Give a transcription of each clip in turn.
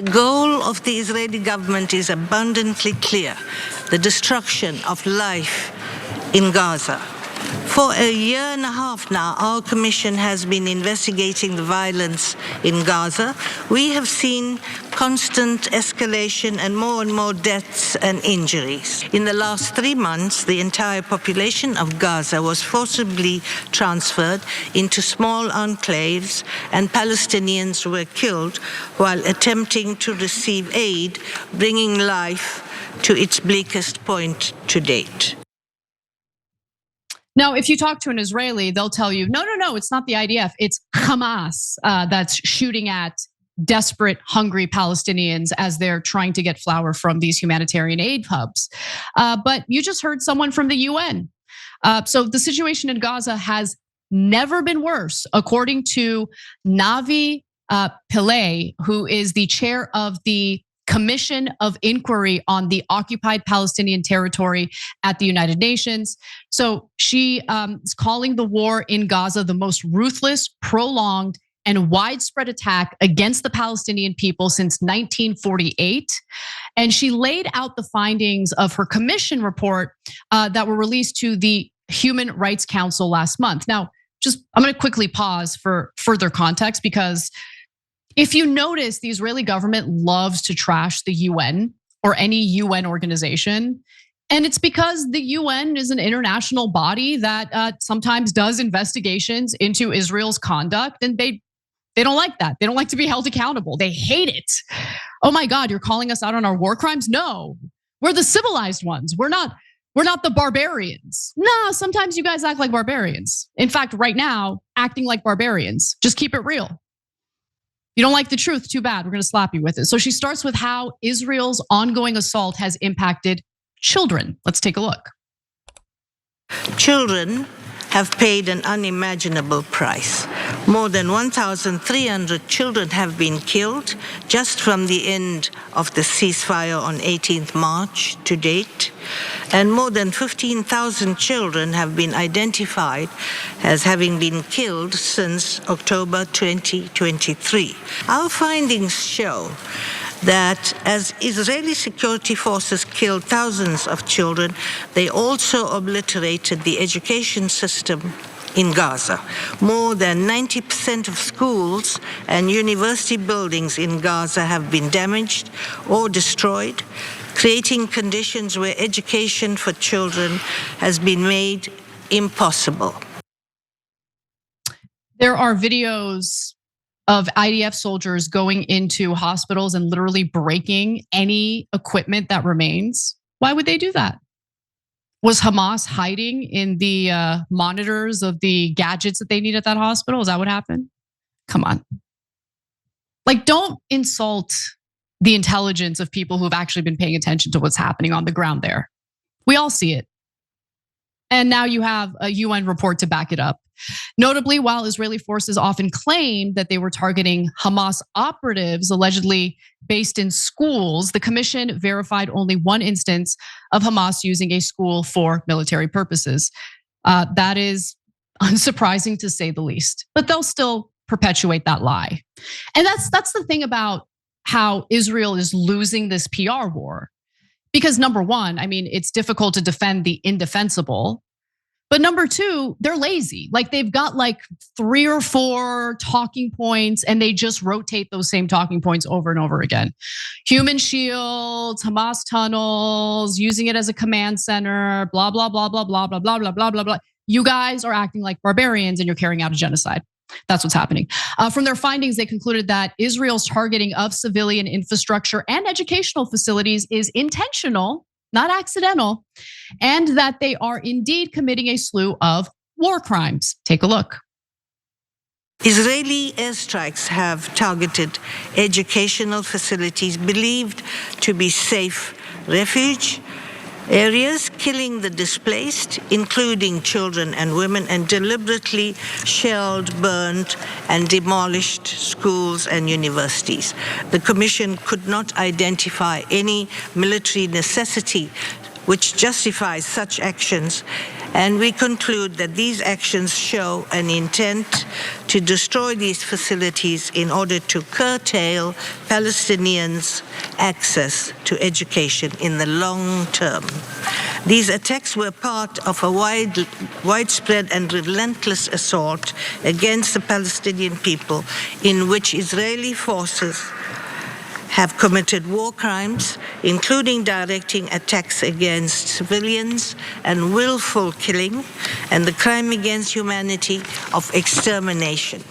The goal of the Israeli government is abundantly clear: the destruction of life in Gaza. For a year and a half now, our commission has been investigating the violence in Gaza. We have seen constant escalation and more deaths and injuries. In the last 3 months, the entire population of Gaza was forcibly transferred into small enclaves, and Palestinians were killed while attempting to receive aid, bringing life to its bleakest point to date. Now, if you talk to an Israeli, they'll tell you, no, it's not the IDF. It's Hamas that's shooting at desperate, hungry Palestinians as they're trying to get flour from these humanitarian aid hubs. But you just heard someone from the UN. So the situation in Gaza has never been worse, according to Navi Pillay, who is the chair of the Commission of Inquiry on the Occupied Palestinian Territory at the United Nations. So she is calling the war in Gaza the most ruthless, prolonged, and widespread attack against the Palestinian people since 1948. And she laid out the findings of her commission report that were released to the Human Rights Council last month. Now, I'm gonna quickly pause for further context, because if you notice, the Israeli government loves to trash the UN or any UN organization. And it's because the UN is an international body that sometimes does investigations into Israel's conduct, and they don't like that. They don't like to be held accountable. They hate it. Oh my God, you're calling us out on our war crimes? No, we're the civilized ones. We're not the barbarians. No, sometimes you guys act like barbarians. In fact, right now, acting like barbarians. Just keep it real. You don't like the truth, too bad. We're gonna slap you with it. So she starts with how Israel's ongoing assault has impacted children. Let's take a look. Children have paid an unimaginable price. More than 1,300 children have been killed just from the end of the ceasefire on 18th March to date. And more than 15,000 children have been identified as having been killed since October 2023. Our findings show that as Israeli security forces killed thousands of children, they also obliterated the education system in Gaza. More than 90% of schools and university buildings in Gaza have been damaged or destroyed, creating conditions where education for children has been made impossible. There are videos of IDF soldiers going into hospitals and literally breaking any equipment that remains. Why would they do that? Was Hamas hiding in the monitors of the gadgets that they need at that hospital? Is that what happened? Come on. Like, don't insult the intelligence of people who have actually been paying attention to what's happening on the ground there. We all see it. And now you have a UN report to back it up. Notably, while Israeli forces often claim that they were targeting Hamas operatives allegedly based in schools, the commission verified only one instance of Hamas using a school for military purposes. That is unsurprising to say the least, but they'll still perpetuate that lie. And that's the thing about how Israel is losing this PR war. Because number one, I mean, it's difficult to defend the indefensible. But number two, they're lazy. Like, they've got like 3 or 4 talking points, and they just rotate those same talking points over and over again. Human shields, Hamas tunnels, using it as a command center, blah, blah, blah, blah, blah, blah, blah, blah, blah, blah, blah. You guys are acting like barbarians and you're carrying out a genocide. That's what's happening. From their findings, they concluded that Israel's targeting of civilian infrastructure and educational facilities is intentional, not accidental, and that they are indeed committing a slew of war crimes. Take a look. Israeli airstrikes have targeted educational facilities believed to be safe refuge areas, killing the displaced, including children and women, and deliberately shelled, burned, and demolished schools and universities. The commission could not identify any military necessity which justifies such actions, And we conclude that these actions show an intent to destroy these facilities in order to curtail Palestinians' access to education in the long term. These attacks were part of a widespread and relentless assault against the Palestinian people, in which Israeli forces have committed war crimes, including directing attacks against civilians and willful killing, and the crime against humanity of extermination.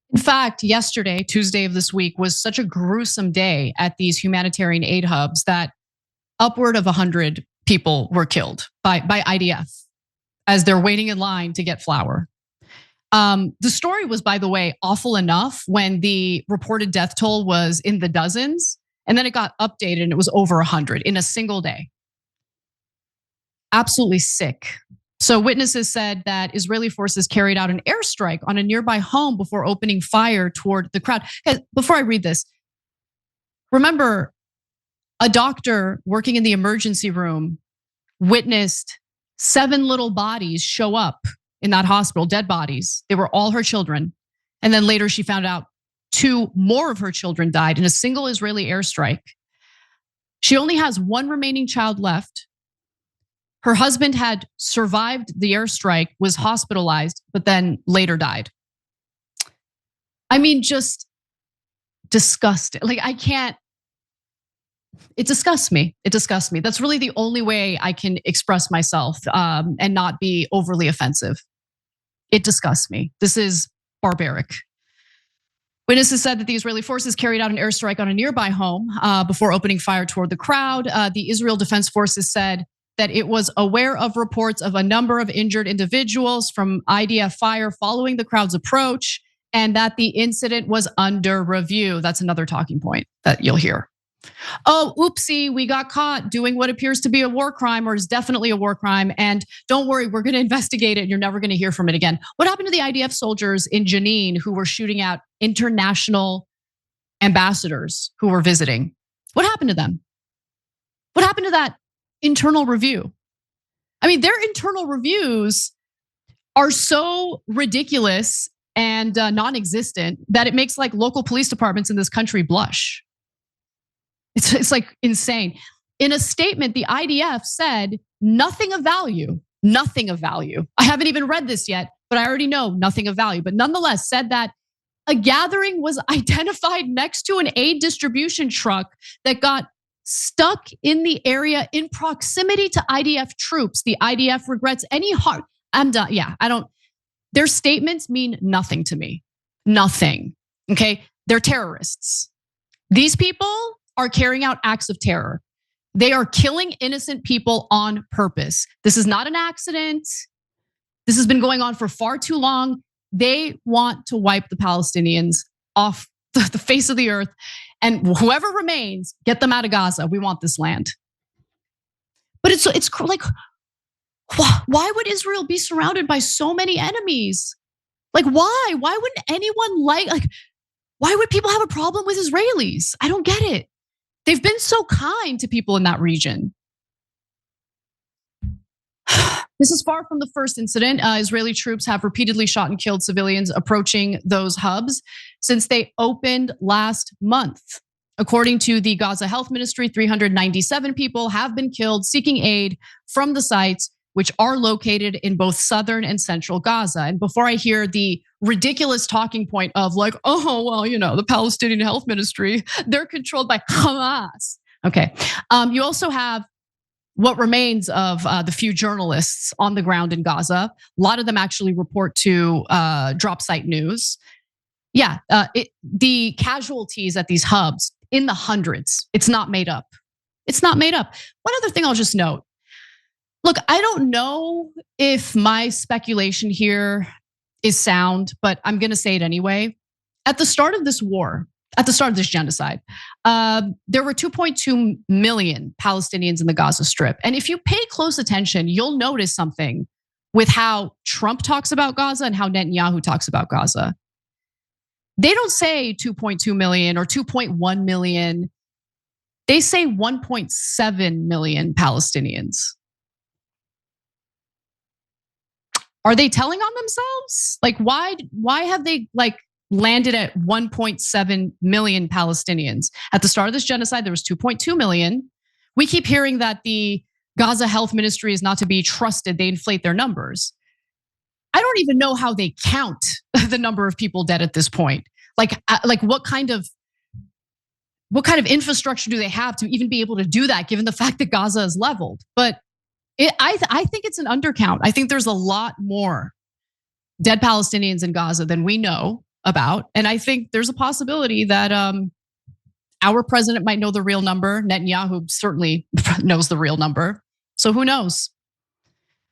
In fact, yesterday, Tuesday of this week, was such a gruesome day at these humanitarian aid hubs that upward of 100 people were killed by IDF as they're waiting in line to get flour. The story was, by the way, awful enough when the reported death toll was in the dozens, and then it got updated and it was over 100 in a single day. Absolutely sick. So witnesses said that Israeli forces carried out an airstrike on a nearby home before opening fire toward the crowd. Guys, before I read this, remember, a doctor working in the emergency room witnessed 7 little bodies show up in that hospital, dead bodies. They were all her children. And then later she found out 2 more of her children died in a single Israeli airstrike. She only has 1 remaining child left. Her husband had survived the airstrike, was hospitalized, but then later died. I mean, just disgusting. Like, I can't. It disgusts me. It disgusts me. That's really the only way I can express myself and not be overly offensive. It disgusts me. This is barbaric. Witnesses said that the Israeli forces carried out an airstrike on a nearby home before opening fire toward the crowd. The Israel Defense Forces said that it was aware of reports of a number of injured individuals from IDF fire following the crowd's approach, and that the incident was under review. That's another talking point that you'll hear. Oh, oopsie, we got caught doing what appears to be a war crime, or is definitely a war crime. And don't worry, we're going to investigate it and you're never going to hear from it again. What happened to the IDF soldiers in Jenin who were shooting at international ambassadors who were visiting? What happened to them? What happened to that internal review? I mean, their internal reviews are so ridiculous and non-existent that it makes like local police departments in this country blush. It's like insane. In a statement, the IDF said nothing of value, nothing of value. I haven't even read this yet, but I already know nothing of value. But nonetheless, said that a gathering was identified next to an aid distribution truck that got stuck in the area in proximity to IDF troops. The IDF regrets any harm. I'm done. Yeah, I don't. Their statements mean nothing to me. Nothing. Okay, they're terrorists. These people are carrying out acts of terror. They are killing innocent people on purpose. This is not an accident. This has been going on for far too long. They want to wipe the Palestinians off the face of the earth, and whoever remains, get them out of Gaza. We want this land. But it's like, why would Israel be surrounded by so many enemies? Like, why? Why wouldn't anyone why would people have a problem with Israelis? I don't get it. They've been so kind to people in that region. This is far from the first incident. Israeli troops have repeatedly shot and killed civilians approaching those hubs since they opened last month. According to the Gaza Health Ministry, 397 people have been killed seeking aid from the sites, which are located in both southern and central Gaza. And before I hear the ridiculous talking point of like, oh, well, the Palestinian Health Ministry, they're controlled by Hamas. Okay, you also have what remains of the few journalists on the ground in Gaza. A lot of them actually report to Drop Site News. Yeah, the casualties at these hubs in the hundreds. It's not made up. It's not made up. One other thing I'll just note. Look, I don't know if my speculation here is sound, but I'm going to say it anyway. At the start of this war, at the start of this genocide, there were 2.2 million Palestinians in the Gaza Strip. And if you pay close attention, you'll notice something with how Trump talks about Gaza and how Netanyahu talks about Gaza. They don't say 2.2 million or 2.1 million. They say 1.7 million Palestinians. Are they telling on themselves? Like, why have they like landed at 1.7 million Palestinians? At the start of this genocide, there was 2.2 million. We keep hearing that the Gaza Health Ministry is not to be trusted. They inflate their numbers. I don't even know how they count the number of people dead at this point. Like what kind of infrastructure do they have to even be able to do that, given the fact that Gaza is leveled? But I think it's an undercount. I think there's a lot more dead Palestinians in Gaza than we know about. And I think there's a possibility that our president might know the real number. Netanyahu certainly knows the real number. So who knows?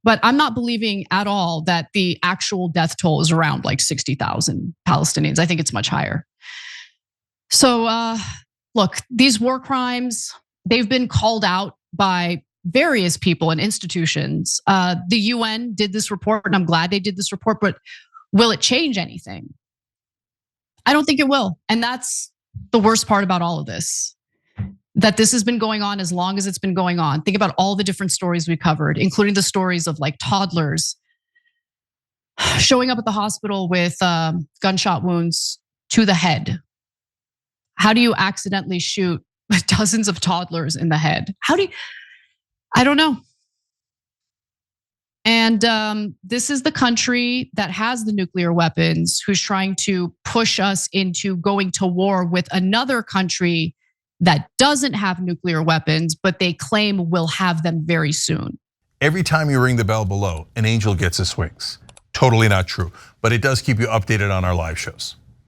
But I'm not believing at all that the actual death toll is around like 60,000 Palestinians. I think it's much higher. So look, these war crimes, they've been called out by various people and institutions. The UN did this report, and I'm glad they did this report, but will it change anything? I don't think it will. And that's the worst part about all of this, that this has been going on as long as it's been going on. Think about all the different stories we covered, including the stories of like toddlers showing up at the hospital with gunshot wounds to the head. How do you accidentally shoot dozens of toddlers in the head? I don't know. And this is the country that has the nuclear weapons, who's trying to push us into going to war with another country that doesn't have nuclear weapons, but they claim will have them very soon. Every time you ring the bell below, an angel gets his wings. Totally not true, but it does keep you updated on our live shows.